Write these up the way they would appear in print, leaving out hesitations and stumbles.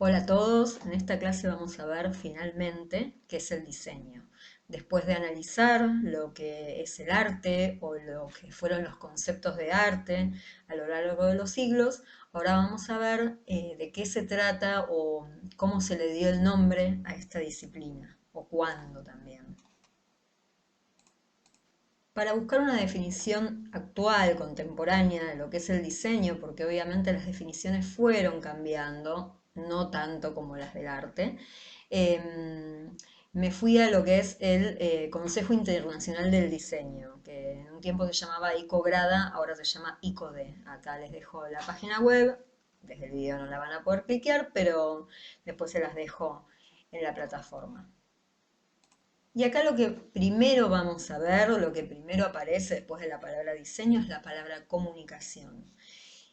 Hola a todos, en esta clase vamos a ver finalmente qué es el diseño. Después de analizar lo que es el arte o lo que fueron los conceptos de arte a lo largo de los siglos, ahora vamos a ver de qué se trata o cómo se le dio el nombre a esta disciplina o cuándo también. Para buscar una definición actual, contemporánea de lo que es el diseño, porque obviamente las definiciones fueron cambiando, no tanto como las del arte, me fui a lo que es el Consejo Internacional del Diseño, que en un tiempo se llamaba ICOGRADA, ahora se llama ICODE. Acá les dejo la página web, desde el video no la van a poder cliquear, pero después se las dejo en la plataforma. Y acá lo que primero vamos a ver, lo que primero aparece después de la palabra diseño es la palabra comunicación.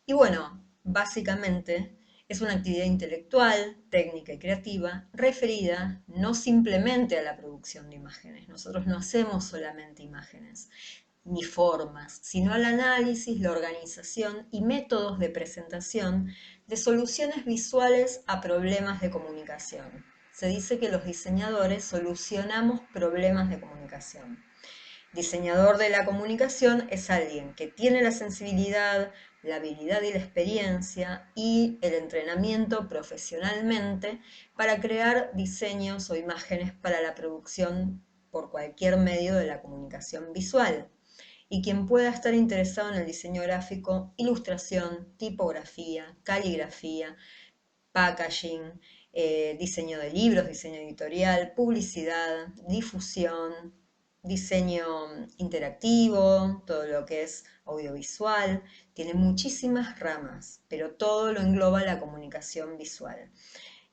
Y bueno, básicamente es una actividad intelectual, técnica y creativa referida no simplemente a la producción de imágenes. Nosotros no hacemos solamente imágenes ni formas, sino al análisis, la organización y métodos de presentación de soluciones visuales a problemas de comunicación. Se dice que los diseñadores solucionamos problemas de comunicación. Diseñador de la comunicación es alguien que tiene la sensibilidad, la habilidad y la experiencia y el entrenamiento profesionalmente para crear diseños o imágenes para la producción por cualquier medio de la comunicación visual. Y quien pueda estar interesado en el diseño gráfico, ilustración, tipografía, caligrafía, packaging, diseño de libros, diseño editorial, publicidad, difusión, diseño interactivo, todo lo que es audiovisual, tiene muchísimas ramas, pero todo lo engloba la comunicación visual.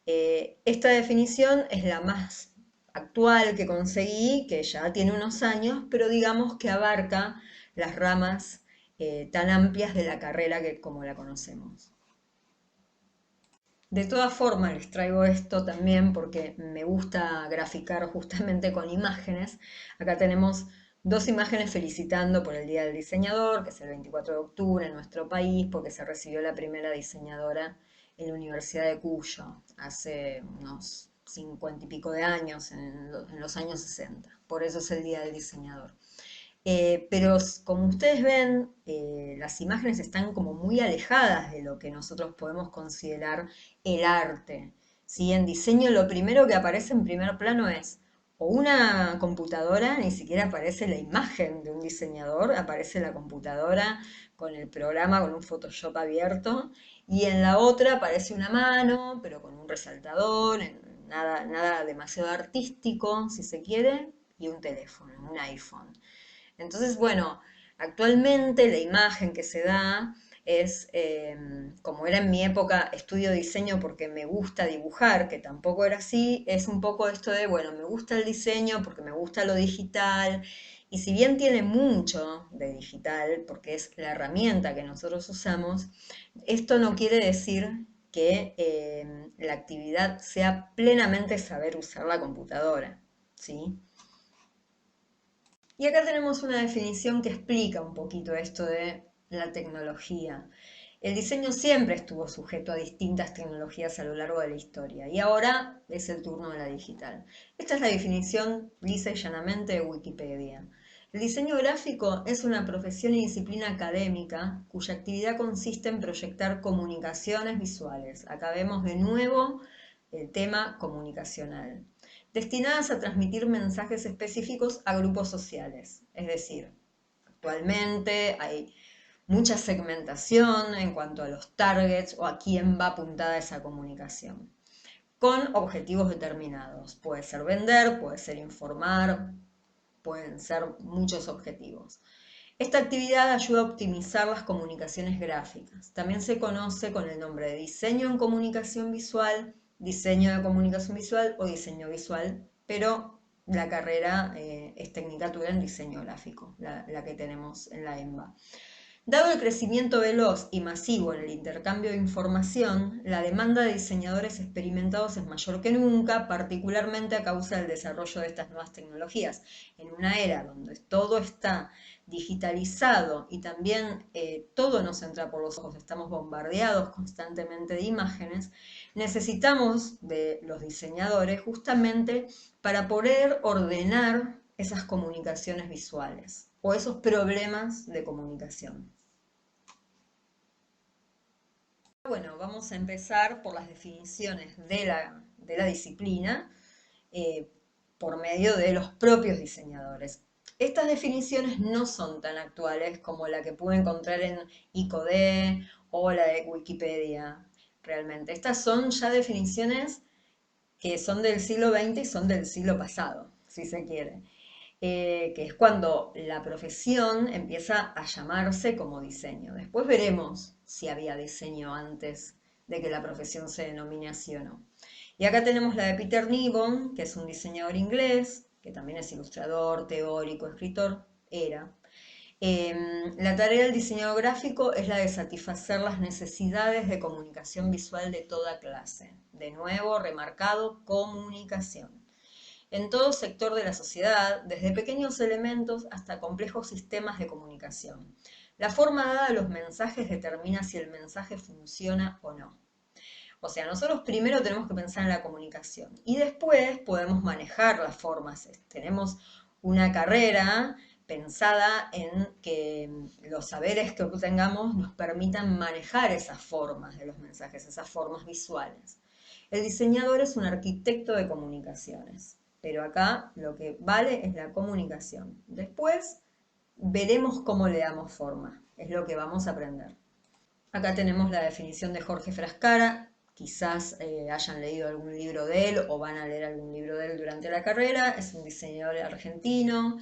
Esta definición es la más actual que conseguí, que ya tiene unos años, pero digamos que abarca las ramas tan amplias de la carrera que como la conocemos. De todas formas, les traigo esto también porque me gusta graficar justamente con imágenes. Acá tenemos dos imágenes felicitando por el Día del Diseñador, que es el 24 de octubre en nuestro país, porque se recibió la primera diseñadora en la Universidad de Cuyo hace unos 50 y pico de años, en los años 60. Por eso es el Día del Diseñador. Pero como ustedes ven, las imágenes están como muy alejadas de lo que nosotros podemos considerar el arte. ¿Sí? En diseño lo primero que aparece en primer plano es o una computadora, ni siquiera aparece la imagen de un diseñador, aparece la computadora con el programa, con un Photoshop abierto, y en la otra aparece una mano, pero con un resaltador, nada, nada demasiado artístico, si se quiere, y un teléfono, un iPhone. Entonces, bueno, actualmente la imagen que se da es, como era en mi época, estudio diseño porque me gusta dibujar, que tampoco era así, es un poco esto de, bueno, me gusta el diseño porque me gusta lo digital, y si bien tiene mucho de digital, porque es la herramienta que nosotros usamos, esto no quiere decir que la actividad sea plenamente saber usar la computadora, ¿sí? Y acá tenemos una definición que explica un poquito esto de la tecnología. El diseño siempre estuvo sujeto a distintas tecnologías a lo largo de la historia y ahora es el turno de la digital. Esta es la definición lisa y llanamente de Wikipedia. El diseño gráfico es una profesión y disciplina académica cuya actividad consiste en proyectar comunicaciones visuales. Acá vemos de nuevo el tema comunicacional destinadas a transmitir mensajes específicos a grupos sociales. Es decir, actualmente hay mucha segmentación en cuanto a los targets o a quién va apuntada esa comunicación, con objetivos determinados. Puede ser vender, puede ser informar, pueden ser muchos objetivos. Esta actividad ayuda a optimizar las comunicaciones gráficas. También se conoce con el nombre de diseño en comunicación visual, diseño de comunicación visual o diseño visual, pero la carrera es Tecnicatura en Diseño Gráfico, la que tenemos en la EMBA. Dado el crecimiento veloz y masivo en el intercambio de información, la demanda de diseñadores experimentados es mayor que nunca, particularmente a causa del desarrollo de estas nuevas tecnologías. En una era donde todo está digitalizado y también todo nos entra por los ojos, estamos bombardeados constantemente de imágenes, necesitamos de los diseñadores justamente para poder ordenar esas comunicaciones visuales o esos problemas de comunicación. Bueno, vamos a empezar por las definiciones de la disciplina eh, por medio de los propios diseñadores. Estas definiciones no son tan actuales como la que pude encontrar en ICODE o la de Wikipedia, realmente. Estas son ya definiciones que son del siglo XX y son del siglo pasado, si se quiere. Que es cuando la profesión empieza a llamarse como diseño. Después veremos si había diseño antes de que la profesión se denomine así o no. Y acá tenemos la de Peter Nibbon, que es un diseñador inglés, que también es ilustrador, teórico, escritor, era. La tarea del diseñador gráfico es la de satisfacer las necesidades de comunicación visual de toda clase. De nuevo, remarcado, comunicación en todo sector de la sociedad, desde pequeños elementos hasta complejos sistemas de comunicación. La forma dada a los mensajes determina si el mensaje funciona o no. O sea, nosotros primero tenemos que pensar en la comunicación y después podemos manejar las formas. Tenemos una carrera pensada en que los saberes que obtengamos nos permitan manejar esas formas de los mensajes, esas formas visuales. El diseñador es un arquitecto de comunicaciones, pero acá lo que vale es la comunicación. Después veremos cómo le damos forma, es lo que vamos a aprender. Acá tenemos la definición de Jorge Frascara, quizás hayan leído algún libro de él o van a leer algún libro de él durante la carrera, es un diseñador argentino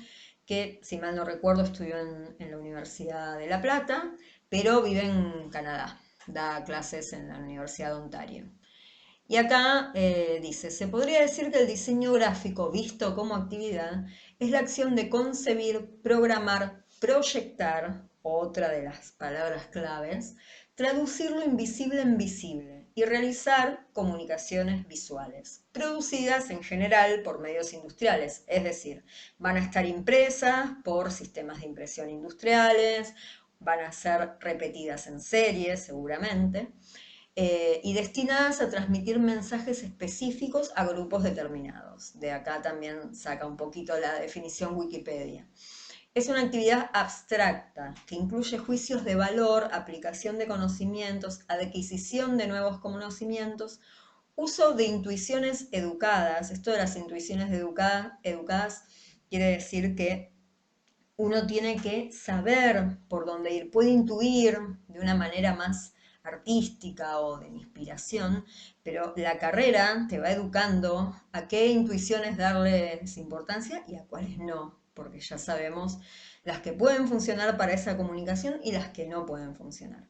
que, si mal no recuerdo, estudió en la Universidad de La Plata, pero vive en Canadá, da clases en la Universidad de Ontario. Y acá dice, se podría decir que el diseño gráfico visto como actividad es la acción de concebir, programar, proyectar, otra de las palabras claves, traducir lo invisible en visible y realizar comunicaciones visuales, producidas en general por medios industriales, es decir, van a estar impresas por sistemas de impresión industriales, van a ser repetidas en series seguramente y destinadas a transmitir mensajes específicos a grupos determinados. De acá también saca un poquito la definición Wikipedia. Es una actividad abstracta que incluye juicios de valor, aplicación de conocimientos, adquisición de nuevos conocimientos, uso de intuiciones educadas. Esto de las intuiciones educadas quiere decir que uno tiene que saber por dónde ir, puede intuir de una manera más artística o de inspiración, pero la carrera te va educando a qué intuiciones darles importancia y a cuáles no, porque ya sabemos las que pueden funcionar para esa comunicación y las que no pueden funcionar.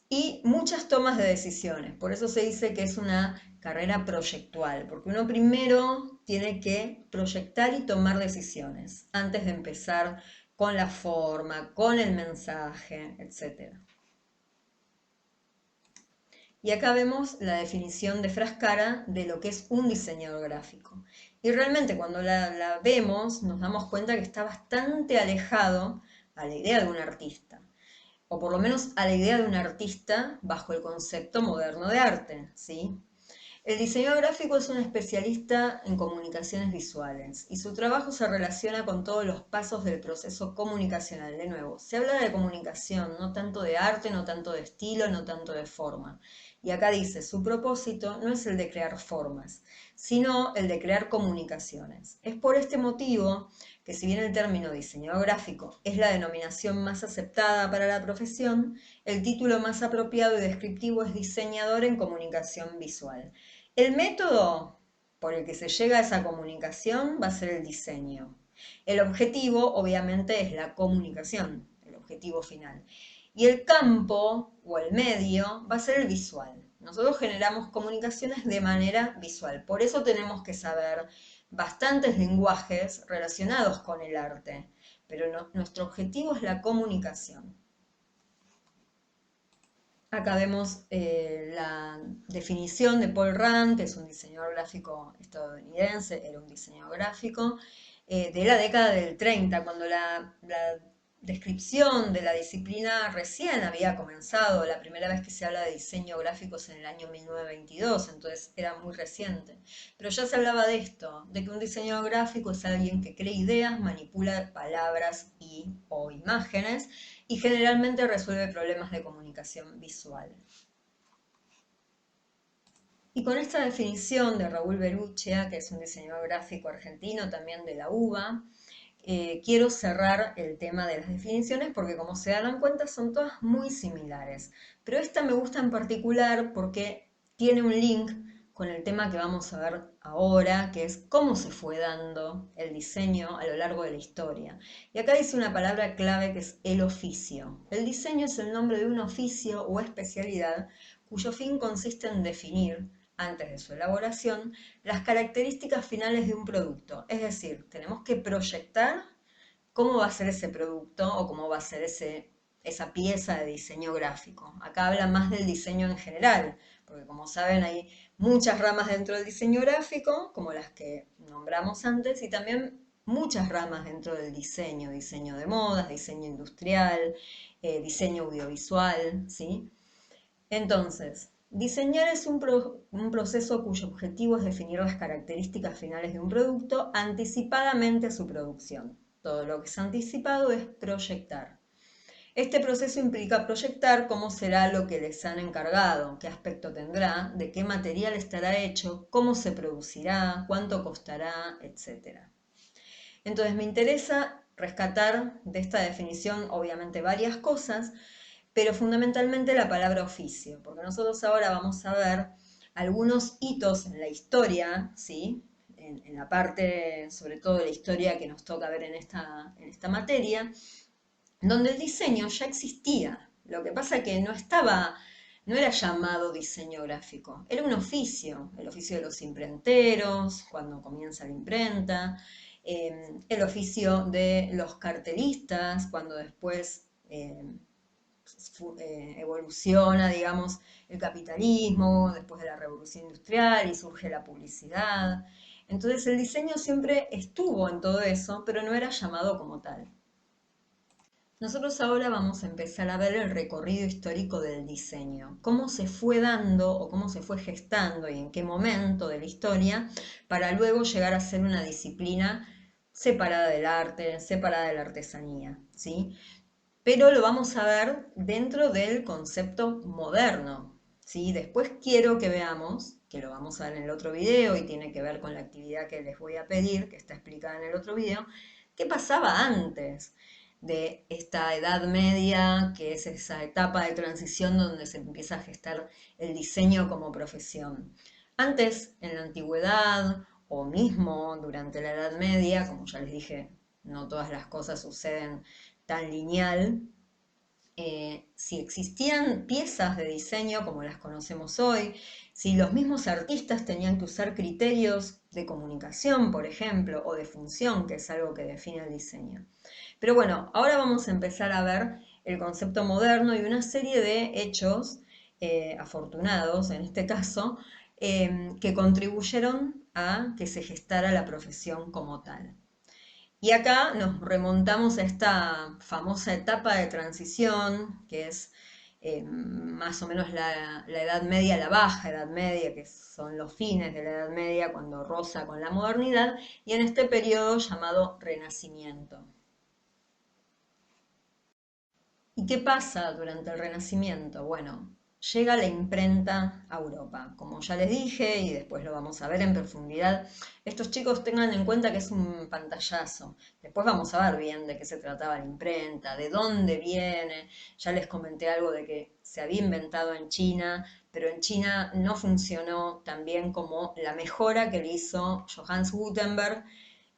Y muchas tomas de decisiones, por eso se dice que es una carrera proyectual, porque uno primero tiene que proyectar y tomar decisiones antes de empezar con la forma, con el mensaje, etc. Y acá vemos la definición de Frascara de lo que es un diseñador gráfico. Y realmente cuando la vemos nos damos cuenta que está bastante alejado a la idea de un artista, o por lo menos a la idea de un artista bajo el concepto moderno de arte, ¿sí? El diseñador gráfico es un especialista en comunicaciones visuales y su trabajo se relaciona con todos los pasos del proceso comunicacional. De nuevo, se habla de comunicación, no tanto de arte, no tanto de estilo, no tanto de forma. Y acá dice, su propósito no es el de crear formas, sino el de crear comunicaciones. Es por este motivo que si bien el término diseñador gráfico es la denominación más aceptada para la profesión, el título más apropiado y descriptivo es diseñador en comunicación visual. El método por el que se llega a esa comunicación va a ser el diseño. El objetivo, obviamente, es la comunicación, el objetivo final. Y el campo o el medio va a ser el visual. Nosotros generamos comunicaciones de manera visual. Por eso tenemos que saber bastantes lenguajes relacionados con el arte. Pero nuestro objetivo es la comunicación. Acá vemos la definición de Paul Rand, que es un diseñador gráfico estadounidense, era un diseñador gráfico de la década del 30, cuando la descripción de la disciplina recién había comenzado, la primera vez que se habla de diseño gráfico es en el año 1922, entonces era muy reciente. Pero ya se hablaba de esto, de que un diseñador gráfico es alguien que crea ideas, manipula palabras y o imágenes y generalmente resuelve problemas de comunicación visual. Y con esta definición de Raúl Beruccia, que es un diseñador gráfico argentino también de la UBA, quiero cerrar el tema de las definiciones porque como se dan cuenta son todas muy similares. Pero esta me gusta en particular porque tiene un link con el tema que vamos a ver ahora, que es cómo se fue dando el diseño a lo largo de la historia. Y acá dice una palabra clave que es el oficio. El diseño es el nombre de un oficio o especialidad cuyo fin consiste en definir, antes de su elaboración, las características finales de un producto. Es decir, tenemos que proyectar cómo va a ser ese producto o cómo va a ser esa pieza de diseño gráfico. Acá habla más del diseño en general, porque como saben hay muchas ramas dentro del diseño gráfico, como las que nombramos antes, y también muchas ramas dentro del diseño, diseño de modas, diseño industrial, diseño audiovisual, ¿sí? Entonces, diseñar es un proceso cuyo objetivo es definir las características finales de un producto anticipadamente a su producción. Todo lo que es anticipado es proyectar. Este proceso implica proyectar cómo será lo que les han encargado, qué aspecto tendrá, de qué material estará hecho, cómo se producirá, cuánto costará, etc. Entonces me interesa rescatar de esta definición obviamente varias cosas, pero fundamentalmente la palabra oficio, porque nosotros ahora vamos a ver algunos hitos en la historia, ¿sí? En la parte, sobre todo de la historia que nos toca ver en esta materia, donde el diseño ya existía. Lo que pasa es que no era llamado diseño gráfico, era un oficio, el oficio de los imprenteros, cuando comienza la imprenta, el oficio de los cartelistas, cuando después evoluciona, digamos, el capitalismo, después de la revolución industrial y surge la publicidad. Entonces el diseño siempre estuvo en todo eso, pero no era llamado como tal. Nosotros ahora vamos a empezar a ver el recorrido histórico del diseño, cómo se fue dando o cómo se fue gestando y en qué momento de la historia para luego llegar a ser una disciplina separada del arte, separada de la artesanía, ¿sí? Pero lo vamos a ver dentro del concepto moderno, ¿sí? Después quiero que veamos, que lo vamos a ver en el otro video y tiene que ver con la actividad que les voy a pedir, que está explicada en el otro video, qué pasaba antes de esta Edad Media, que es esa etapa de transición donde se empieza a gestar el diseño como profesión. Antes, en la antigüedad o mismo durante la Edad Media, como ya les dije, no todas las cosas suceden tan lineal, si existían piezas de diseño como las conocemos hoy, si los mismos artistas tenían que usar criterios de comunicación, por ejemplo, o de función, que es algo que define el diseño. Pero bueno, ahora vamos a empezar a ver el concepto moderno y una serie de hechos afortunados, en este caso, que contribuyeron a que se gestara la profesión como tal. Y acá nos remontamos a esta famosa etapa de transición, que es más o menos la Edad Media, la Baja Edad Media, que son los fines de la Edad Media, cuando roza con la modernidad, y en este periodo llamado Renacimiento. ¿Y qué pasa durante el Renacimiento? Bueno, llega la imprenta a Europa. Como ya les dije, y después lo vamos a ver en profundidad, estos chicos tengan en cuenta que es un pantallazo. Después vamos a ver bien de qué se trataba la imprenta, de dónde viene. Ya les comenté algo de que se había inventado en China, pero en China no funcionó tan bien como la mejora que le hizo Johannes Gutenberg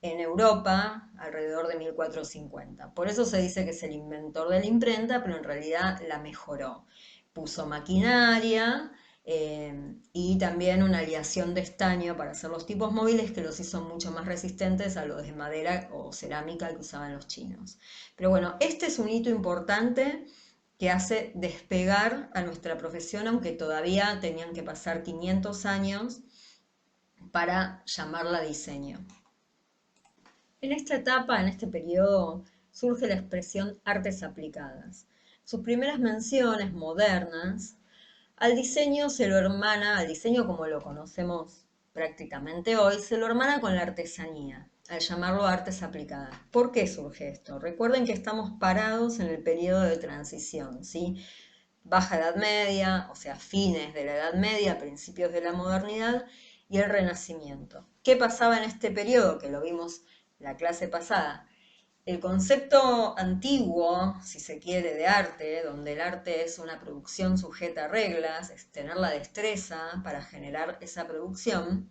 en Europa alrededor de 1450. Por eso se dice que es el inventor de la imprenta, pero en realidad la mejoró. Puso maquinaria y también una aleación de estaño para hacer los tipos móviles que los hizo mucho más resistentes a los de madera o cerámica que usaban los chinos. Pero bueno, este es un hito importante que hace despegar a nuestra profesión, aunque todavía tenían que pasar 500 años para llamarla diseño. En esta etapa, en este periodo, surge la expresión artes aplicadas. Sus primeras menciones modernas al diseño se lo hermana, al diseño como lo conocemos prácticamente hoy, se lo hermana con la artesanía, al llamarlo artes aplicadas. ¿Por qué surge esto? Recuerden que estamos parados en el periodo de transición, ¿sí? Baja Edad Media, o sea, fines de la Edad Media, principios de la modernidad y el Renacimiento. ¿Qué pasaba en este periodo? Que lo vimos la clase pasada. El concepto antiguo, si se quiere, de arte, donde el arte es una producción sujeta a reglas, es tener la destreza para generar esa producción,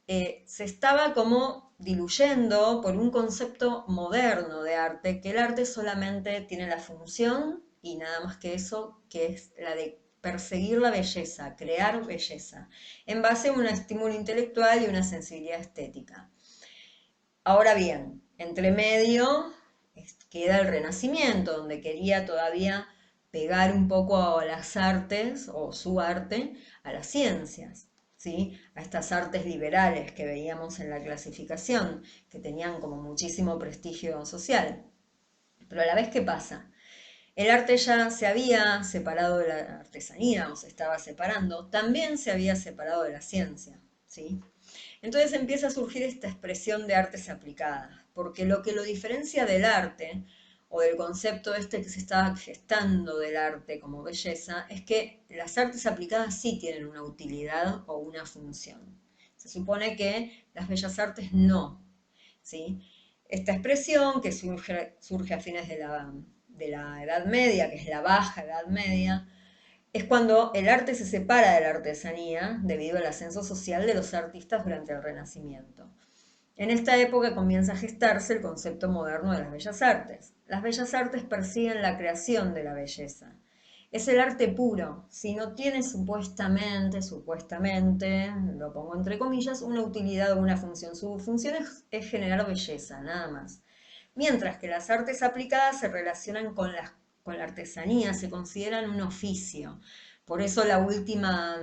se estaba como diluyendo por un concepto moderno de arte, que el arte solamente tiene la función y nada más que eso, que es la de perseguir la belleza, crear belleza, en base a un estímulo intelectual y una sensibilidad estética. Ahora bien, entre medio queda el Renacimiento, donde quería todavía pegar un poco a las artes o su arte a las ciencias, ¿sí? A estas artes liberales que veíamos en la clasificación, que tenían como muchísimo prestigio social. Pero a la vez, ¿qué pasa? El arte ya se había separado de la artesanía, o se estaba separando, también se había separado de la ciencia, ¿sí? Entonces empieza a surgir esta expresión de artes aplicadas, porque lo que lo diferencia del arte, o del concepto este que se estaba gestando del arte como belleza, es que las artes aplicadas sí tienen una utilidad o una función. Se supone que las bellas artes no, ¿sí? Esta expresión que surge a fines de la Edad Media, que es la Baja Edad Media, es cuando el arte se separa de la artesanía debido al ascenso social de los artistas durante el Renacimiento. En esta época comienza a gestarse el concepto moderno de las bellas artes. Las bellas artes persiguen la creación de la belleza. Es el arte puro, si no tiene supuestamente, lo pongo entre comillas, una utilidad o una función. Su función es generar belleza, nada más. Mientras que las artes aplicadas se relacionan con la artesanía, se consideran un oficio. Por eso la última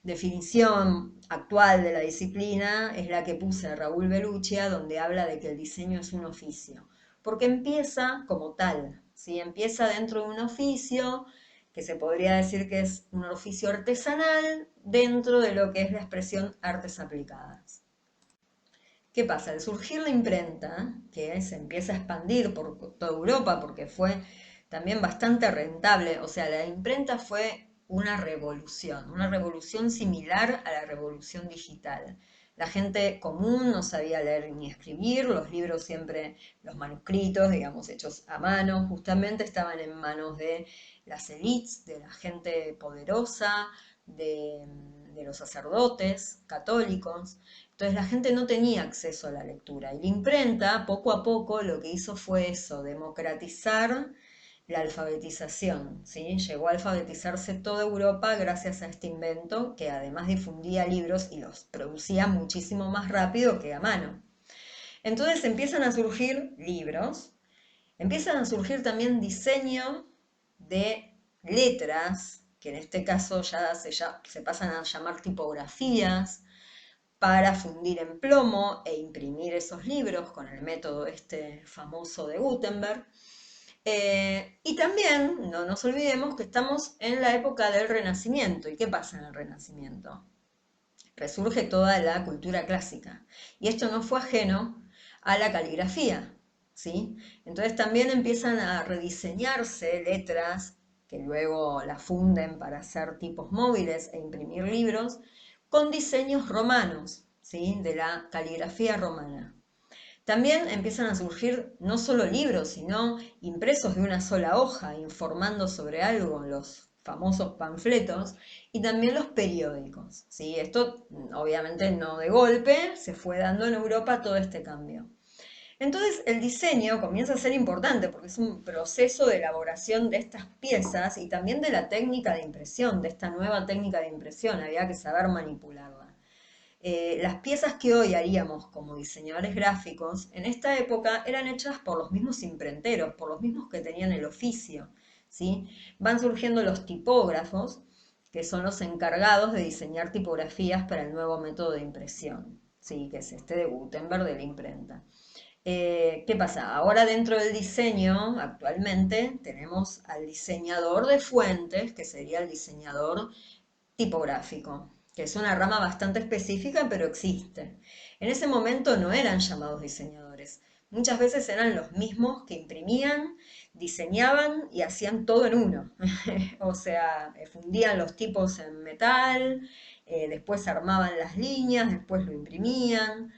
definición actual de la disciplina es la que puse de Raúl Belluccia, donde habla de que el diseño es un oficio. Porque empieza como tal, ¿sí? Empieza dentro de un oficio que se podría decir que es un oficio artesanal dentro de lo que es la expresión artes aplicadas. ¿Qué pasa? Al surgir la imprenta, que se empieza a expandir por toda Europa porque fue también bastante rentable, o sea, la imprenta fue una revolución similar a la revolución digital. La gente común no sabía leer ni escribir, los libros siempre, los manuscritos, digamos, hechos a mano, justamente estaban en manos de las élites, de la gente poderosa, de los sacerdotes católicos. Entonces la gente no tenía acceso a la lectura y la imprenta poco a poco lo que hizo fue eso, democratizar la alfabetización, ¿sí? Llegó a alfabetizarse toda Europa gracias a este invento que además difundía libros y los producía muchísimo más rápido que a mano. Entonces empiezan a surgir libros, empiezan a surgir también diseño de letras, que en este caso se pasan a llamar tipografías, para fundir en plomo e imprimir esos libros con el método este famoso de Gutenberg. Y también no nos olvidemos que estamos en la época del Renacimiento. ¿Y qué pasa en el Renacimiento? Resurge toda la cultura clásica. Y esto no fue ajeno a la caligrafía, ¿sí? Entonces también empiezan a rediseñarse letras que luego las funden para hacer tipos móviles e imprimir libros con diseños romanos, ¿sí? De la caligrafía romana. También empiezan a surgir no solo libros, sino impresos de una sola hoja, informando sobre algo, los famosos panfletos, y también los periódicos, ¿sí? Esto obviamente no de golpe, se fue dando en Europa todo este cambio. Entonces el diseño comienza a ser importante porque es un proceso de elaboración de estas piezas y también de la técnica de impresión, de esta nueva técnica de impresión, había que saber manipularla. Las piezas que hoy haríamos como diseñadores gráficos, en esta época eran hechas por los mismos imprenteros, por los mismos que tenían el oficio, ¿sí? Van surgiendo los tipógrafos, que son los encargados de diseñar tipografías para el nuevo método de impresión, ¿sí? Que es este de Gutenberg de la imprenta. ¿Qué pasa? Ahora dentro del diseño, actualmente, tenemos al diseñador de fuentes, que sería el diseñador tipográfico, que es una rama bastante específica, pero existe. En ese momento no eran llamados diseñadores. Muchas veces eran los mismos que imprimían, diseñaban y hacían todo en uno. O sea, fundían los tipos en metal, después armaban las líneas, después lo imprimían.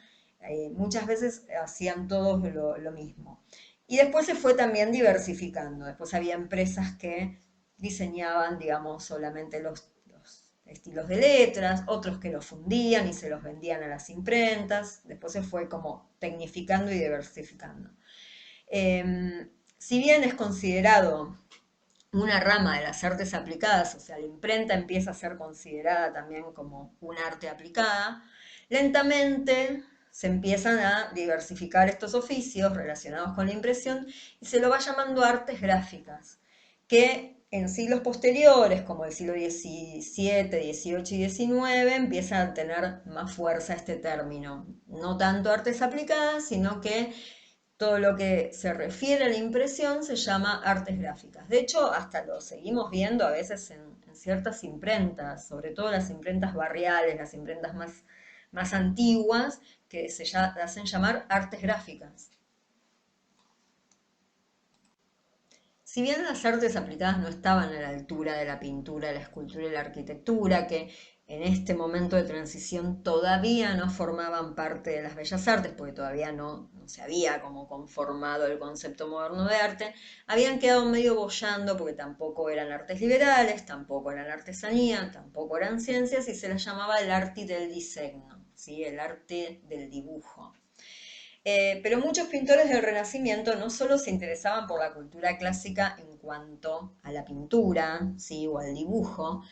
Muchas veces hacían todos lo mismo. Y después se fue también diversificando. Después había empresas que diseñaban, digamos, solamente los estilos de letras, otros que los fundían y se los vendían a las imprentas. Después se fue como tecnificando y diversificando. Si bien es considerado una rama de las artes aplicadas, o sea, la imprenta empieza a ser considerada también como un arte aplicada, lentamente se empiezan a diversificar estos oficios relacionados con la impresión y se lo va llamando artes gráficas, que en siglos posteriores, como el siglo XVII, XVIII y XIX, empieza a tener más fuerza este término. No tanto artes aplicadas, sino que todo lo que se refiere a la impresión se llama artes gráficas. De hecho, hasta lo seguimos viendo a veces en ciertas imprentas, sobre todo las imprentas barriales, las imprentas más antiguas, que hacen llamar artes gráficas. Si bien las artes aplicadas no estaban a la altura de la pintura, la escultura y la arquitectura, que en este momento de transición todavía no formaban parte de las bellas artes, porque todavía no se había como conformado el concepto moderno de arte, habían quedado medio boyando porque tampoco eran artes liberales, tampoco eran artesanía, tampoco eran ciencias, y se les llamaba el arte del diseño, ¿sí? El arte del dibujo. Pero muchos pintores del Renacimiento no solo se interesaban por la cultura clásica en cuanto a la pintura, ¿sí? O al dibujo,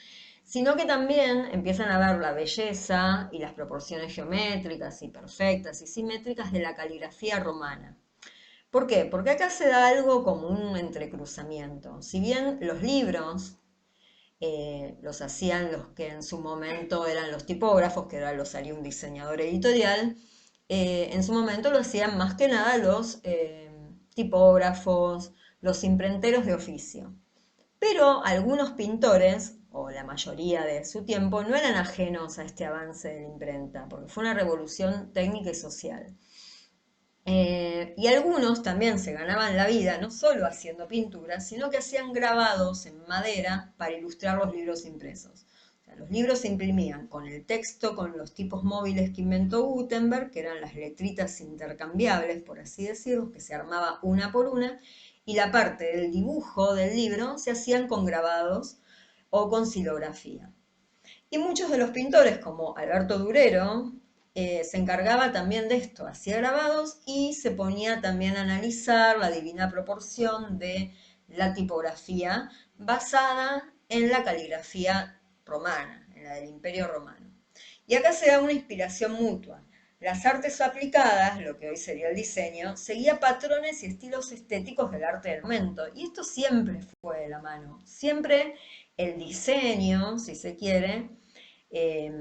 sino que también empiezan a ver la belleza y las proporciones geométricas y perfectas y simétricas de la caligrafía romana. ¿Por qué? Porque acá se da algo como un entrecruzamiento. Si bien los libros los hacían los que en su momento eran los tipógrafos, que ahora los haría un diseñador editorial, en su momento lo hacían más que nada los tipógrafos, los imprenteros de oficio. Pero algunos pintores, o la mayoría de su tiempo, no eran ajenos a este avance de la imprenta, porque fue una revolución técnica y social. Y algunos también se ganaban la vida no solo haciendo pinturas, sino que hacían grabados en madera para ilustrar los libros impresos. O sea, los libros se imprimían con el texto, con los tipos móviles que inventó Gutenberg, que eran las letritas intercambiables, por así decirlo, que se armaba una por una, y la parte del dibujo del libro se hacían con grabados o con silografía. Y muchos de los pintores, como Alberto Durero, se encargaba también de esto, hacía grabados y se ponía también a analizar la divina proporción de la tipografía basada en la caligrafía romana, en la del Imperio Romano. Y acá se da una inspiración mutua. Las artes aplicadas, lo que hoy sería el diseño, seguía patrones y estilos estéticos del arte del momento. Y esto siempre fue de la mano. Siempre el diseño, si se quiere, eh,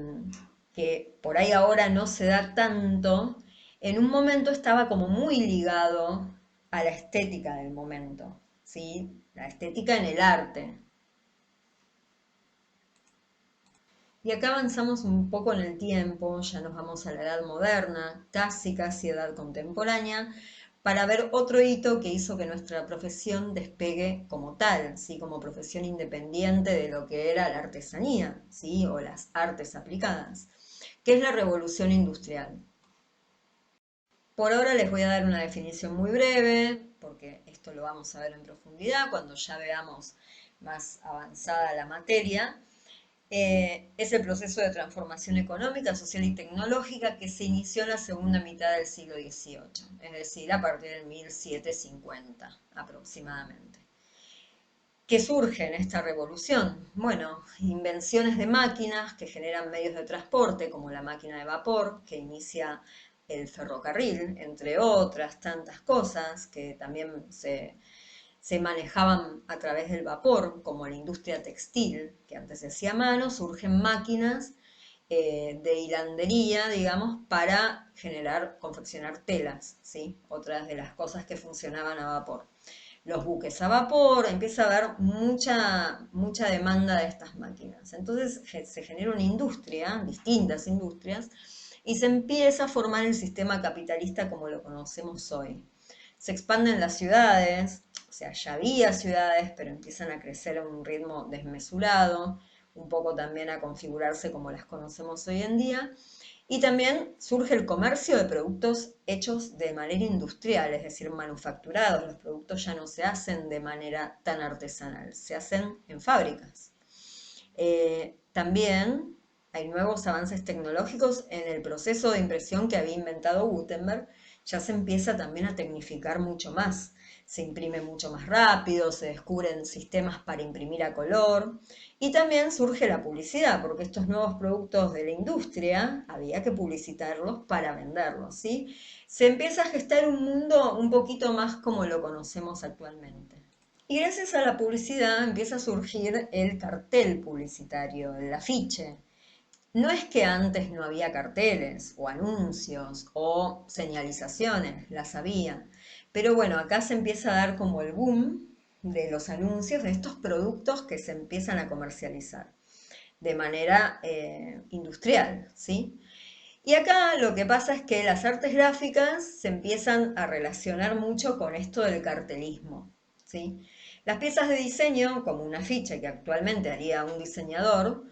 que por ahí ahora no se da tanto, en un momento estaba como muy ligado a la estética del momento, ¿sí? La estética en el arte. Y acá avanzamos un poco en el tiempo, ya nos vamos a la edad moderna, casi edad contemporánea, para ver otro hito que hizo que nuestra profesión despegue como tal, ¿sí? Como profesión independiente de lo que era la artesanía, ¿sí? O las artes aplicadas, que es la revolución industrial. Por ahora les voy a dar una definición muy breve, porque esto lo vamos a ver en profundidad cuando ya veamos más avanzada la materia. Es el proceso de transformación económica, social y tecnológica que se inició en la segunda mitad del siglo XVIII, es decir, a partir del 1750 aproximadamente. ¿Qué surge en esta revolución? Bueno, invenciones de máquinas que generan medios de transporte, como la máquina de vapor, que inicia el ferrocarril, entre otras tantas cosas que también se manejaban a través del vapor, como la industria textil, que antes se hacía a mano, surgen máquinas de hilandería, digamos, para confeccionar telas, ¿sí? Otras de las cosas que funcionaban a vapor. Los buques a vapor, empieza a haber mucha demanda de estas máquinas. Entonces se genera una industria, distintas industrias, y se empieza a formar el sistema capitalista como lo conocemos hoy. Se expanden las ciudades, o sea, ya había ciudades, pero empiezan a crecer a un ritmo desmesurado, un poco también a configurarse como las conocemos hoy en día. Y también surge el comercio de productos hechos de manera industrial, es decir, manufacturados. Los productos ya no se hacen de manera tan artesanal, se hacen en fábricas. También hay nuevos avances tecnológicos en el proceso de impresión que había inventado Gutenberg. Ya se empieza también a tecnificar mucho más. Se imprime mucho más rápido, se descubren sistemas para imprimir a color y también surge la publicidad, porque estos nuevos productos de la industria había que publicitarlos para venderlos, ¿sí? Se empieza a gestar un mundo un poquito más como lo conocemos actualmente. Y gracias a la publicidad empieza a surgir el cartel publicitario, el afiche. No es que antes no había carteles o anuncios o señalizaciones, las había. Pero bueno, acá se empieza a dar como el boom de los anuncios de estos productos que se empiezan a comercializar de manera industrial, ¿sí? Y acá lo que pasa es que las artes gráficas se empiezan a relacionar mucho con esto del cartelismo, ¿sí? Las piezas de diseño, como un afiche que actualmente haría un diseñador,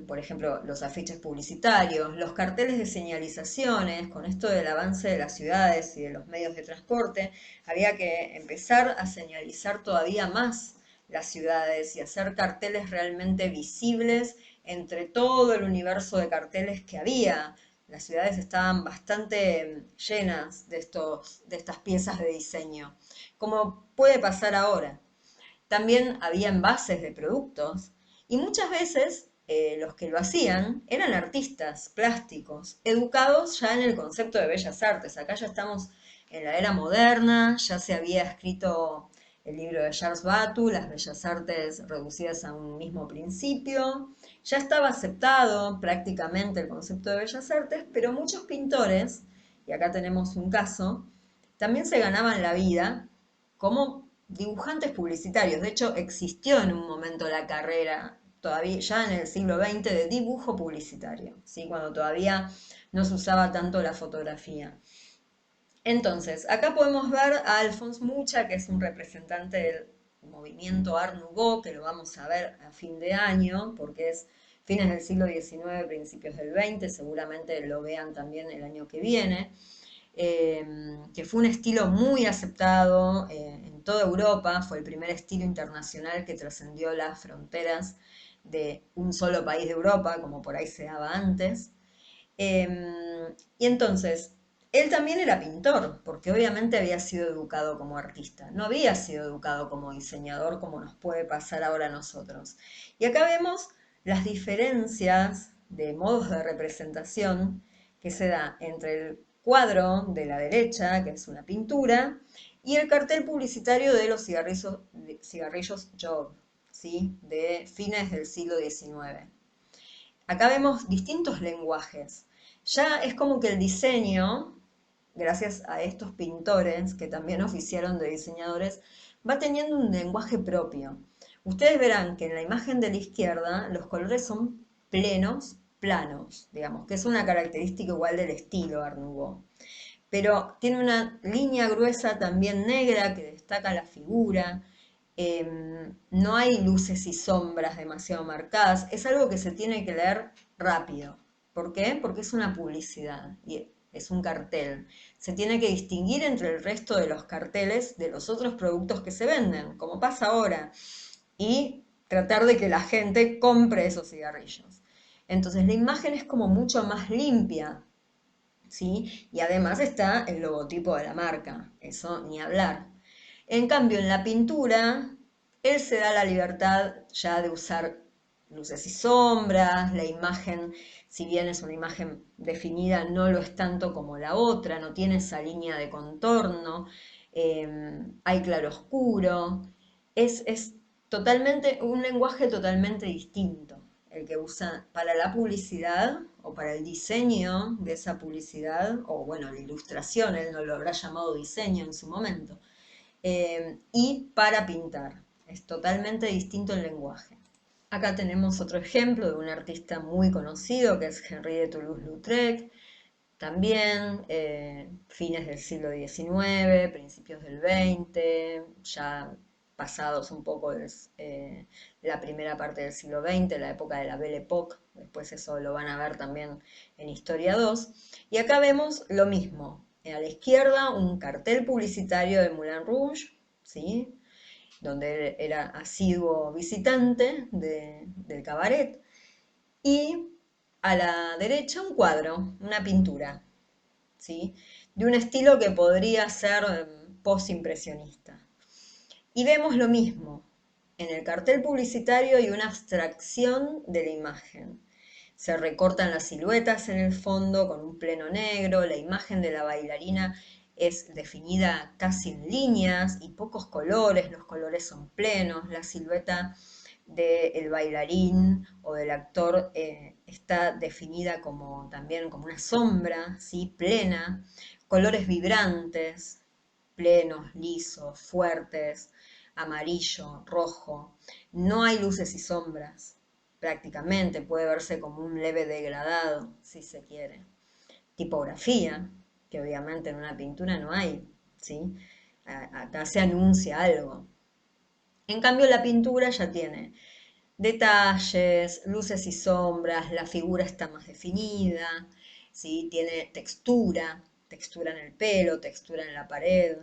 por ejemplo, los afiches publicitarios, los carteles de señalizaciones, con esto del avance de las ciudades y de los medios de transporte, había que empezar a señalizar todavía más las ciudades y hacer carteles realmente visibles entre todo el universo de carteles que había. Las ciudades estaban bastante llenas de estas piezas de diseño, como puede pasar ahora. También había envases de productos y muchas veces los que lo hacían eran artistas plásticos, educados ya en el concepto de bellas artes. Acá ya estamos en la era moderna, ya se había escrito el libro de Charles Batu, Las bellas artes reducidas a un mismo principio. Ya estaba aceptado prácticamente el concepto de bellas artes, pero muchos pintores, y acá tenemos un caso, también se ganaban la vida como dibujantes publicitarios. De hecho, existió en un momento la carrera, todavía ya en el siglo XX, de dibujo publicitario, ¿sí? Cuando todavía no se usaba tanto la fotografía. Entonces, acá podemos ver a Alphonse Mucha, que es un representante del movimiento Art Nouveau, que lo vamos a ver a fin de año, porque es fines del siglo XIX, principios del XX, seguramente lo vean también el año que viene. Que fue un estilo muy aceptado en toda Europa, fue el primer estilo internacional que trascendió las fronteras de un solo país de Europa, como por ahí se daba antes. Y entonces, él también era pintor, porque obviamente había sido educado como artista, no había sido educado como diseñador como nos puede pasar ahora a nosotros. Y acá vemos las diferencias de modos de representación que se da entre el cuadro de la derecha, que es una pintura, y el cartel publicitario de los cigarrillos Job, ¿sí? De fines del siglo XIX. Acá vemos distintos lenguajes. Ya es como que el diseño, gracias a estos pintores que también oficiaron de diseñadores, va teniendo un lenguaje propio. Ustedes verán que en la imagen de la izquierda los colores son plenos, planos, digamos, que es una característica igual del estilo Art Nouveau. Pero tiene una línea gruesa también negra que destaca la figura. No hay luces y sombras demasiado marcadas. Es algo que se tiene que leer rápido. ¿Por qué? Porque es una publicidad y es un cartel. Se tiene que distinguir entre el resto de los carteles de los otros productos que se venden, como pasa ahora, y tratar de que la gente compre esos cigarrillos. Entonces la imagen es como mucho más limpia, ¿sí? Y además está el logotipo de la marca, eso ni hablar. En cambio, en la pintura, él se da la libertad ya de usar luces y sombras, la imagen, si bien es una imagen definida, no lo es tanto como la otra, no tiene esa línea de contorno, hay claroscuro, es totalmente, un lenguaje totalmente distinto. el que usa para la publicidad o para el diseño de esa publicidad, o bueno, la ilustración, él no lo habrá llamado diseño en su momento, y para pintar. Es totalmente distinto el lenguaje. Acá tenemos otro ejemplo de un artista muy conocido que es Henri de Toulouse-Lautrec, también fines del siglo XIX, principios del XX, ya pasados un poco la primera parte del siglo XX, la época de la Belle Époque, después eso lo van a ver también en Historia 2. Y acá vemos lo mismo, a la izquierda un cartel publicitario de Moulin Rouge, ¿sí? Donde él era asiduo visitante del cabaret, y a la derecha un cuadro, una pintura, ¿sí? De un estilo que podría ser postimpresionista. Y vemos lo mismo en el cartel publicitario y una abstracción de la imagen. Se recortan las siluetas en el fondo con un pleno negro, la imagen de la bailarina es definida casi en líneas y pocos colores, los colores son plenos, la silueta del bailarín o del actor está definida como también como una sombra, ¿sí? Plena, colores vibrantes, plenos, lisos, fuertes, amarillo, rojo. No hay luces y sombras, prácticamente puede verse como un leve degradado, si se quiere. Tipografía, que obviamente en una pintura no hay, ¿sí? Acá se anuncia algo. En cambio la pintura ya tiene detalles, luces y sombras, la figura está más definida, ¿sí? Tiene textura, textura en el pelo, textura en la pared,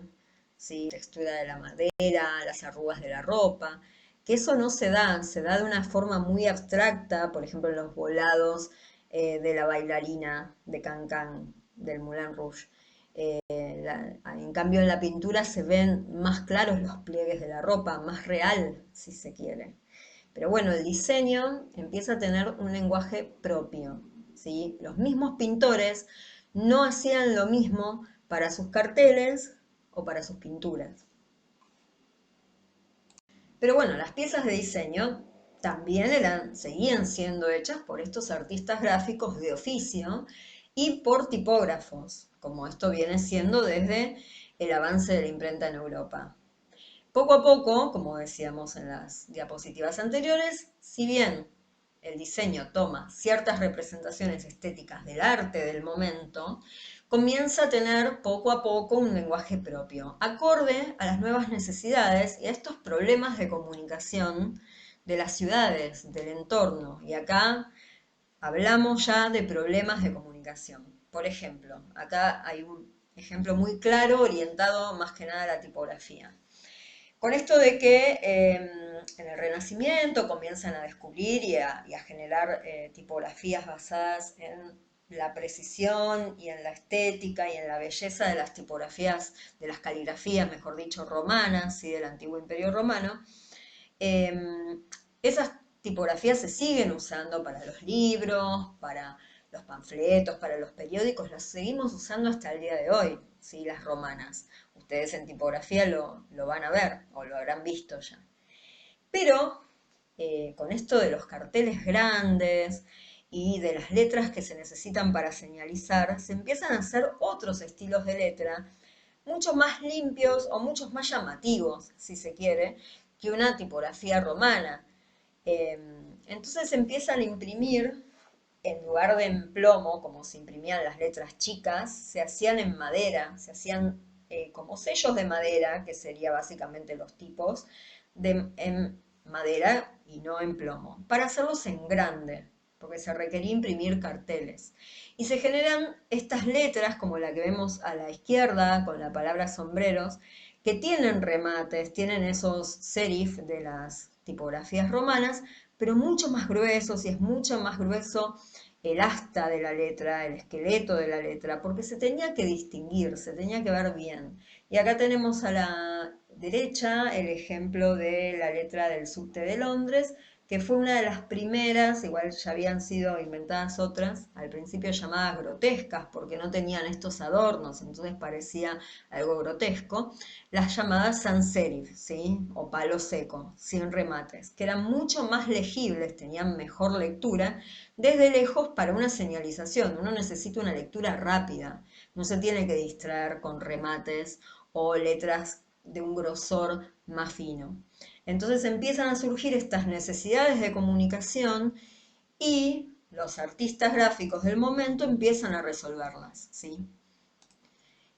¿sí? Textura de la madera, las arrugas de la ropa, que eso no se da de una forma muy abstracta, por ejemplo en los volados de la bailarina de Cancan del Moulin Rouge. En cambio en la pintura se ven más claros los pliegues de la ropa, más real, si se quiere. Pero bueno, el diseño empieza a tener un lenguaje propio, ¿sí? Los mismos pintores no hacían lo mismo para sus carteles o para sus pinturas. Pero bueno, las piezas de diseño también seguían siendo hechas por estos artistas gráficos de oficio y por tipógrafos, como esto viene siendo desde el avance de la imprenta en Europa. Poco a poco, como decíamos en las diapositivas anteriores, si bien el diseño toma ciertas representaciones estéticas del arte del momento, comienza a tener poco a poco un lenguaje propio, acorde a las nuevas necesidades y a estos problemas de comunicación de las ciudades, del entorno. Y acá hablamos ya de problemas de comunicación. Por ejemplo, acá hay un ejemplo muy claro orientado más que nada a la tipografía. Con esto de que en el Renacimiento comienzan a descubrir y a generar tipografías basadas en la precisión y en la estética y en la belleza de las tipografías, de las caligrafías, mejor dicho, romanas, ¿sí? Del antiguo Imperio Romano, esas tipografías se siguen usando para los libros, para los panfletos, para los periódicos, las seguimos usando hasta el día de hoy, ¿sí? Las romanas. Ustedes en tipografía lo van a ver o lo habrán visto ya. Pero con esto de los carteles grandes y de las letras que se necesitan para señalizar, se empiezan a hacer otros estilos de letra, mucho más limpios o muchos más llamativos, si se quiere, que una tipografía romana. Entonces empiezan a imprimir, en lugar de en plomo, como se imprimían las letras chicas, se hacían en madera, se hacían como sellos de madera, que sería básicamente los tipos, en madera y no en plomo, para hacerlos en grande, porque se requería imprimir carteles. Y se generan estas letras, como la que vemos a la izquierda, con la palabra sombreros, que tienen remates, tienen esos serif de las tipografías romanas, pero mucho más gruesos y es mucho más grueso el asta de la letra, el esqueleto de la letra, porque se tenía que distinguir, se tenía que ver bien. Y acá tenemos a la derecha el ejemplo de la letra del subte de Londres, que fue una de las primeras, igual ya habían sido inventadas otras, al principio llamadas grotescas, porque no tenían estos adornos, entonces parecía algo grotesco, las llamadas sans serif, ¿sí? O palo seco, sin remates, que eran mucho más legibles, tenían mejor lectura, desde lejos para una señalización. Uno necesita una lectura rápida, no se tiene que distraer con remates o letras de un grosor más fino. Entonces empiezan a surgir estas necesidades de comunicación y los artistas gráficos del momento empiezan a resolverlas, ¿sí?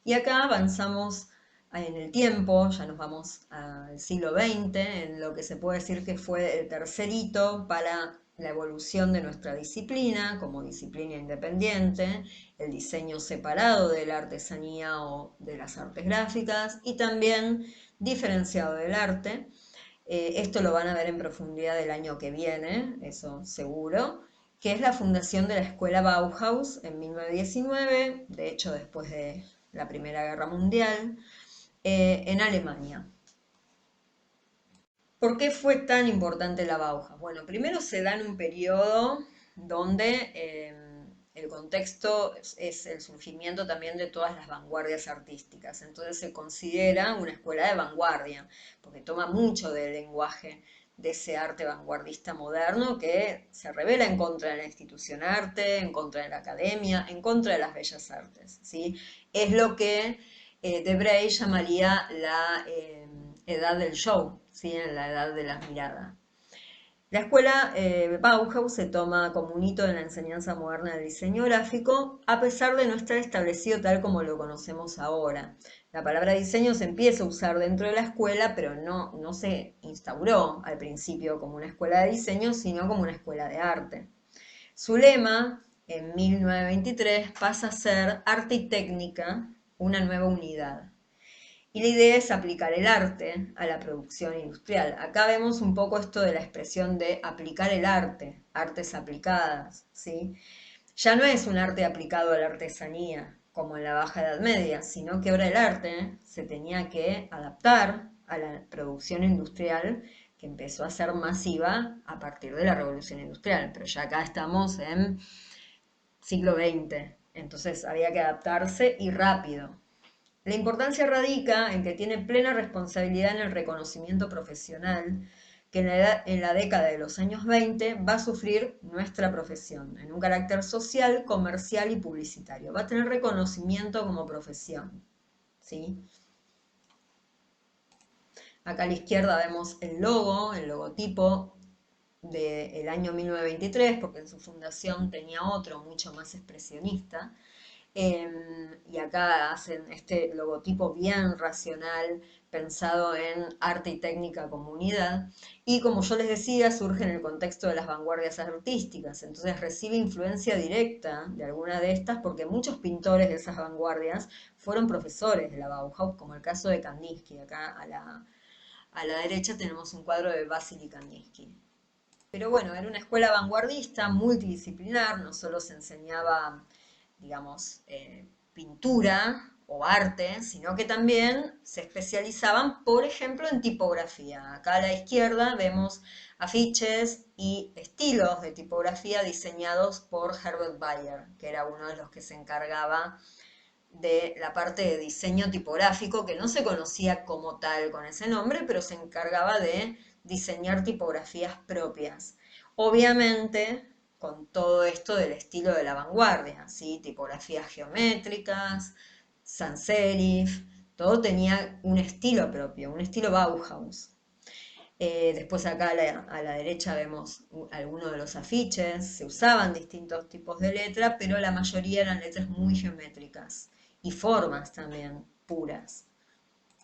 Y acá avanzamos en el tiempo, ya nos vamos al siglo XX, en lo que se puede decir que fue el tercer hito para la evolución de nuestra disciplina como disciplina independiente, el diseño separado de la artesanía o de las artes gráficas y también diferenciado del arte. Esto lo van a ver en profundidad el año que viene, eso seguro, que es la fundación de la escuela Bauhaus en 1919, de hecho después de la Primera Guerra Mundial, en Alemania. ¿Por qué fue tan importante la Bauhaus? Bueno, primero se da en un periodo donde el contexto es el surgimiento también de todas las vanguardias artísticas. Entonces se considera una escuela de vanguardia, porque toma mucho del lenguaje de ese arte vanguardista moderno que se revela en contra de la institución arte, en contra de la academia, en contra de las bellas artes, ¿sí? Es lo que Debray llamaría la edad del show, ¿sí? En la edad de la mirada. La escuela Bauhaus se toma como un hito en la enseñanza moderna del diseño gráfico, a pesar de no estar establecido tal como lo conocemos ahora. La palabra diseño se empieza a usar dentro de la escuela, pero no se instauró al principio como una escuela de diseño, sino como una escuela de arte. Su lema, en 1923, pasa a ser Arte y Técnica, una nueva unidad. Y la idea es aplicar el arte a la producción industrial. Acá vemos un poco esto de la expresión de aplicar el arte, artes aplicadas, ¿sí? Ya no es un arte aplicado a la artesanía, como en la Baja Edad Media, sino que ahora el arte se tenía que adaptar a la producción industrial que empezó a ser masiva a partir de la Revolución Industrial. Pero ya acá estamos en siglo XX, entonces había que adaptarse y rápido. La importancia radica en que tiene plena responsabilidad en el reconocimiento profesional que en la década de los años 20 va a sufrir nuestra profesión, en un carácter social, comercial y publicitario. Va a tener reconocimiento como profesión, ¿sí? Acá a la izquierda vemos el logo, el logotipo del año 1923, porque en su fundación tenía otro mucho más expresionista. Y acá hacen este logotipo bien racional, pensado en arte y técnica como unidad. Y como yo les decía, surge en el contexto de las vanguardias artísticas. Entonces recibe influencia directa de alguna de estas, porque muchos pintores de esas vanguardias fueron profesores de la Bauhaus, como el caso de Kandinsky. Acá a la derecha tenemos un cuadro de Vasily Kandinsky. Pero bueno, era una escuela vanguardista, multidisciplinar, no solo se enseñaba, digamos, pintura o arte, sino que también se especializaban, por ejemplo, en tipografía. Acá a la izquierda vemos afiches y estilos de tipografía diseñados por Herbert Bayer, que era uno de los que se encargaba de la parte de diseño tipográfico, que no se conocía como tal con ese nombre, pero se encargaba de diseñar tipografías propias. Obviamente, con todo esto del estilo de la vanguardia, ¿sí? Tipografías geométricas, sans serif, todo tenía un estilo propio, un estilo Bauhaus. Después acá a la derecha vemos algunos de los afiches, se usaban distintos tipos de letra, pero la mayoría eran letras muy geométricas y formas también puras.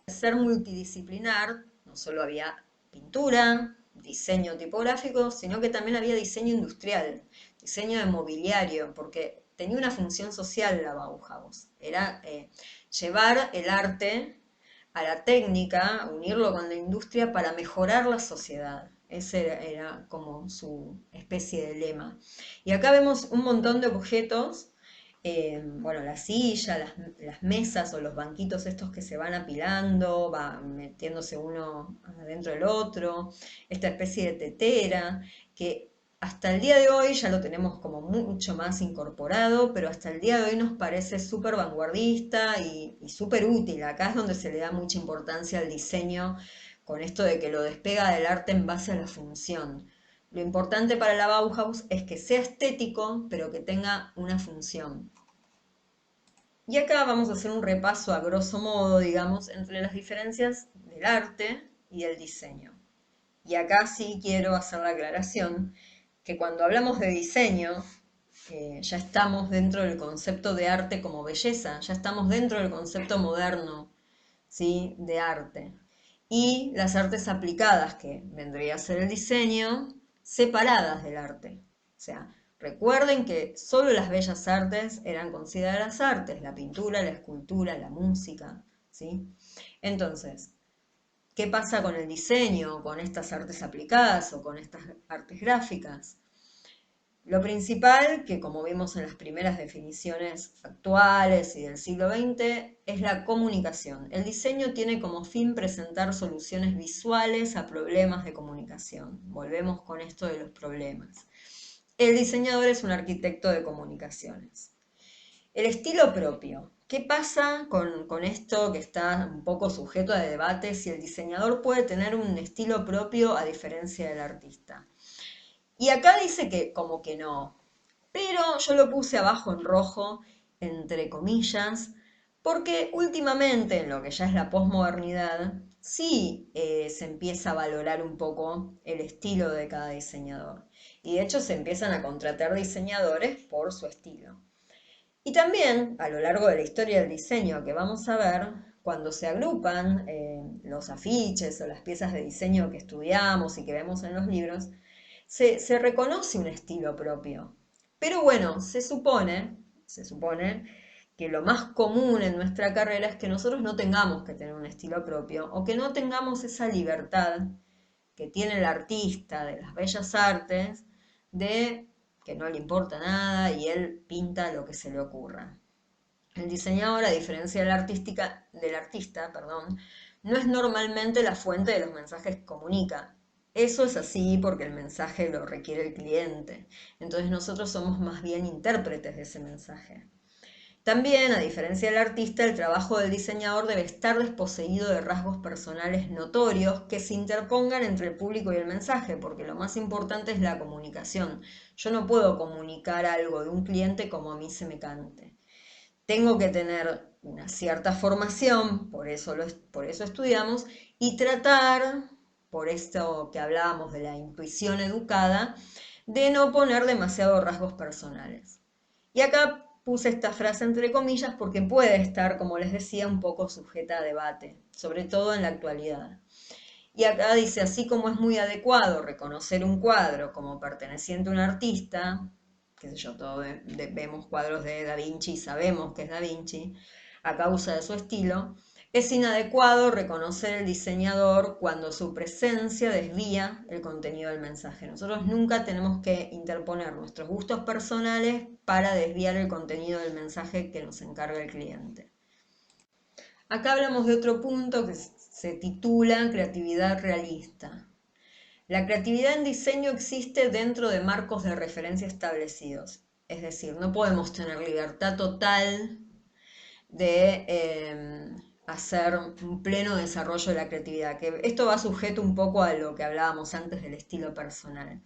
Al ser multidisciplinar, no solo había pintura, diseño tipográfico, sino que también había diseño industrial, diseño de mobiliario, porque tenía una función social la Bauhaus, era llevar el arte a la técnica, unirlo con la industria para mejorar la sociedad. Ese era como su especie de lema. Y acá vemos un montón de objetos bueno, la silla, las mesas o los banquitos estos que se van apilando, va metiéndose uno adentro del otro, esta especie de tetera, que hasta el día de hoy ya lo tenemos como mucho más incorporado, pero hasta el día de hoy nos parece súper vanguardista y súper útil. Acá es donde se le da mucha importancia al diseño con esto de que lo despega del arte en base a la función. Lo importante para la Bauhaus es que sea estético, pero que tenga una función. Y acá vamos a hacer un repaso a grosso modo, digamos, entre las diferencias del arte y el diseño. Y acá sí quiero hacer la aclaración que cuando hablamos de diseño, ya estamos dentro del concepto de arte como belleza, ya estamos dentro del concepto moderno, ¿sí? De arte. Y las artes aplicadas, que vendría a ser el diseño, separadas del arte. O sea, recuerden que solo las bellas artes eran consideradas artes, la pintura, la escultura, la música, ¿sí? Entonces, ¿qué pasa con el diseño, con estas artes aplicadas o con estas artes gráficas? Lo principal, que como vimos en las primeras definiciones actuales y del siglo XX, es la comunicación. El diseño tiene como fin presentar soluciones visuales a problemas de comunicación. Volvemos con esto de los problemas. El diseñador es un arquitecto de comunicaciones. El estilo propio. ¿Qué pasa con esto que está un poco sujeto a debate si el diseñador puede tener un estilo propio a diferencia del artista? Y acá dice que como que no, pero yo lo puse abajo en rojo, entre comillas, porque últimamente en lo que ya es la posmodernidad, sí se empieza a valorar un poco el estilo de cada diseñador. Y de hecho se empiezan a contratar diseñadores por su estilo. Y también, a lo largo de la historia del diseño que vamos a ver, cuando se agrupan los afiches o las piezas de diseño que estudiamos y que vemos en los libros, se reconoce un estilo propio. Pero bueno, se supone que lo más común en nuestra carrera es que nosotros no tengamos que tener un estilo propio o que no tengamos esa libertad que tiene el artista de las bellas artes de que no le importa nada y él pinta lo que se le ocurra. El diseñador, a diferencia del artista, perdón, no es normalmente la fuente de los mensajes que comunica. Eso es así porque el mensaje lo requiere el cliente. Entonces nosotros somos más bien intérpretes de ese mensaje. También, a diferencia del artista, el trabajo del diseñador debe estar desposeído de rasgos personales notorios que se interpongan entre el público y el mensaje, porque lo más importante es la comunicación. Yo no puedo comunicar algo de un cliente como a mí se me cante. Tengo que tener una cierta formación, por eso estudiamos, y tratar, por esto que hablábamos de la intuición educada, de no poner demasiados rasgos personales. Y acá puse esta frase entre comillas porque puede estar, como les decía, un poco sujeta a debate, sobre todo en la actualidad. Y acá dice, así como es muy adecuado reconocer un cuadro como perteneciente a un artista, qué sé yo, todos vemos cuadros de Da Vinci y sabemos que es Da Vinci, a causa de su estilo, es inadecuado reconocer el diseñador cuando su presencia desvía el contenido del mensaje. Nosotros nunca tenemos que interponer nuestros gustos personales para desviar el contenido del mensaje que nos encarga el cliente. Acá hablamos de otro punto que se titula creatividad realista. La creatividad en diseño existe dentro de marcos de referencia establecidos. Es decir, no podemos tener libertad total de hacer un pleno desarrollo de la creatividad, que esto va sujeto un poco a lo que hablábamos antes del estilo personal.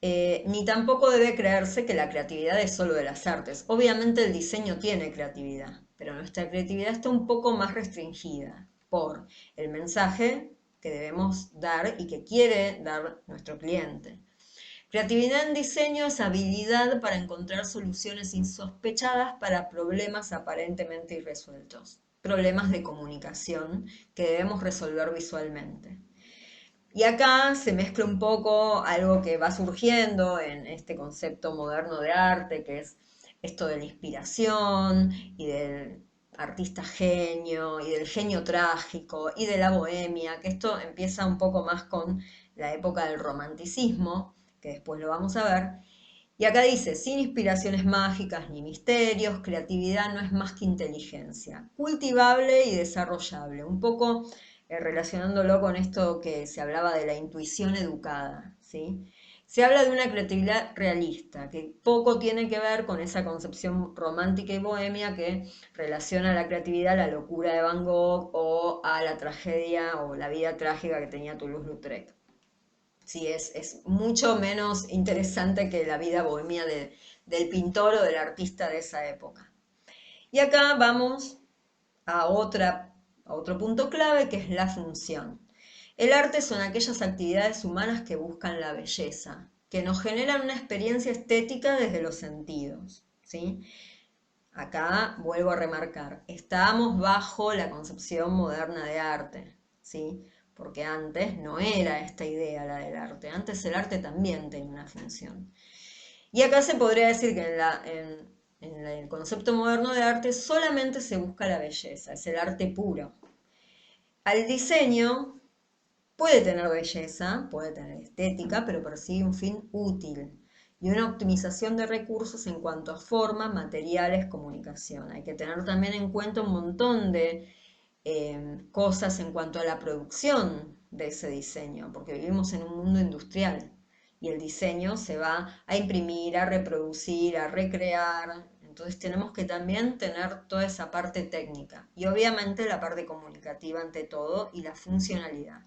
Ni tampoco debe creerse que la creatividad es solo de las artes. Obviamente el diseño tiene creatividad, pero nuestra creatividad está un poco más restringida por el mensaje que debemos dar y que quiere dar nuestro cliente. Creatividad en diseño es habilidad para encontrar soluciones insospechadas para problemas aparentemente irresueltos, problemas de comunicación que debemos resolver visualmente. Y acá se mezcla un poco algo que va surgiendo en este concepto moderno de arte, que es esto de la inspiración y del artista genio y del genio trágico y de la bohemia, que esto empieza un poco más con la época del romanticismo, que después lo vamos a ver, Y acá dice, sin inspiraciones mágicas ni misterios, creatividad no es más que inteligencia, cultivable y desarrollable. Un poco relacionándolo con esto que se hablaba de la intuición educada, ¿sí? Se habla de una creatividad realista, que poco tiene que ver con esa concepción romántica y bohemia que relaciona la creatividad a la locura de Van Gogh o a la tragedia o la vida trágica que tenía Toulouse-Lautrec. Sí, es mucho menos interesante que la vida bohemia del pintor o del artista de esa época. Y acá vamos a, a otro punto clave que es la función. El arte son aquellas actividades humanas que buscan la belleza, que nos generan una experiencia estética desde los sentidos, ¿sí? Acá vuelvo a remarcar, estamos bajo la concepción moderna de arte, ¿sí? Porque antes no era esta idea la del arte, antes el arte también tenía una función. Y acá se podría decir que en el concepto moderno de arte solamente se busca la belleza, es el arte puro. Al diseño puede tener belleza, puede tener estética, pero persigue un fin útil y una optimización de recursos en cuanto a forma, materiales, comunicación. Hay que tener también en cuenta un montón de cosas en cuanto a la producción de ese diseño, porque vivimos en un mundo industrial y el diseño se va a imprimir, a reproducir, a recrear. Entonces tenemos que también tener toda esa parte técnica y obviamente la parte comunicativa ante todo y la funcionalidad.